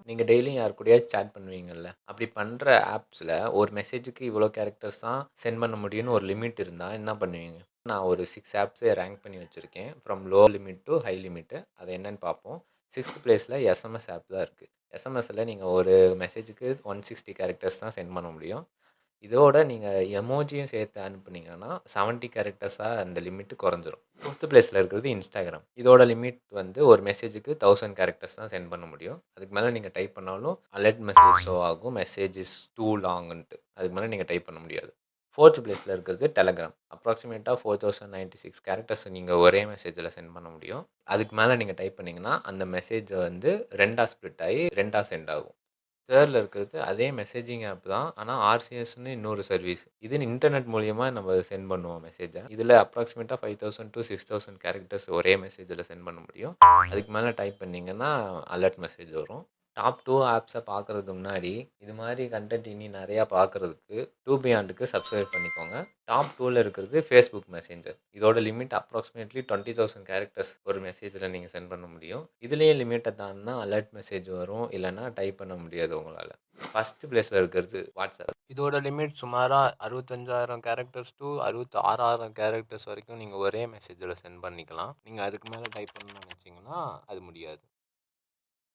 நீங்க டெய்லியும் யார் கூடயாச்சும் சேட் பண்ணுவீங்கல்ல. அப்படி பண்ற ஆப்ஸ்ல ஒரு மெசேஜுக்கு இவ்வளோ கேரக்டர்ஸ் தான் சென்ட் பண்ண முடியும்னு ஒரு லிமிட் இருந்தா என்ன பண்ணுவீங்க? நான் ஒரு 6 ஆப்ஸ ரேங்க் பண்ணி வச்சிருக்கேன். From low limit to high limit. அது என்னன்னு பார்ப்போம். 6த் பிளேஸ்ல எஸ்எம்எஸ் ஆப் தான் இருக்கு. எஸ்எம்எஸ்ல நீங்க ஒரு மெசேஜுக்கு 160 கேரக்டர்ஸ் தான் சென்ட் பண்ண முடியும். இதோட நீங்க எமோஜியும் சேர்த்து அனுப்புனீங்கன்னா 70 கேரக்டர்ஸா அந்த லிமிட் குறைஞ்சிரும். 5த் பிளேஸ்ல இருக்கிறது இன்ஸ்டாகிராம். இதோட லிமிட் வந்து ஒரு மெசேஜுக்கு 1000 கேரக்டர்ஸ் தான் சென்ட் பண்ண முடியும். அதுக்கு மேல நீங்க டைப் பண்ணாலும் அலர்ட் மெசேஜ் ஷோ ஆகும். மெசேஜ் இஸ் டூ லாங்ன்ட்டு. அதுக்கு மேல நீங்க டைப் பண்ண முடியாது. 4த் பிளேஸ்ல இருக்கிறது டெலகிராம். அப்ராக்ஸிமேட்டா 4096 கேரக்டர்ஸ் நீங்க ஒரே மெசேஜ்ல சென்ட் பண்ண முடியும். அதுக்கு மேல நீங்க டைப் பண்ணீங்கன்னா, அந்த மெசேஜ் வந்து 2ஆ ஸ்ப்ளிட் ஆயி 2ஆ சென்ட் ஆகும். 3ல இருக்கிறது அதே மெசேஜிங் ஆப் தான். ஆனா ஆர்சிஎஸ்ன்னு இன்னொரு சர்வீஸ். இது இன்டர்நெட் மூலியமா நம்ம சென்ட் பண்ணுவோம் மெசேஜ. இதுல அப்ராக்ஸிமேட்டா 5000 டூ 6000 கேரக்டர்ஸ் ஒரே மெசேஜ்ல சென்ட் பண்ண முடியும். அதுக்கு மேல டைப் பண்ணீங்கன்னா, அலர்ட் மெசேஜ் வரும். டாப் 2 ஆப்ஸ பார்க்கறதுக்கு முன்னாடி, இது மாரி கன்டென்ட் இனி நெறையா பார்க்கறதுக்கு 2 பியாண்டுக்கு சப்ஸ்கிரைப் பண்ணிக்கோங்க. டாப் 2ல இருக்கிறது Facebook மெசேஞ்சர். இதோட லிமிட் அப்ராக்ஸிமேட்லி 20,000 கேரக்டர்ஸ் ஒரு மெசேஜ்ல நீங்க சென்ட் பண்ண முடியும். இதுலயும் லிமிட்ட தாண்டுனா அலர்ட் மெசேஜ் வரும். இல்லன்னா டைப் பண்ண முடியாது உங்களால. ஃபர்ஸ்ட் பிளேஸ்ல இருக்கிறது WhatsApp. இதோட லிமிட் சுமாரா 65,000 கேரக்டர்ஸ் டூ 66,000 கேரக்டர்ஸ் வரைக்கும் நீங்க ஒரே மெசேஜ்ல சென்ட் பண்ணிக்கலாம். நீங்க அதுக்கு மேல டைப் பண்ணணும்னு நெனச்சீங்கன்னா, அது முடியாது.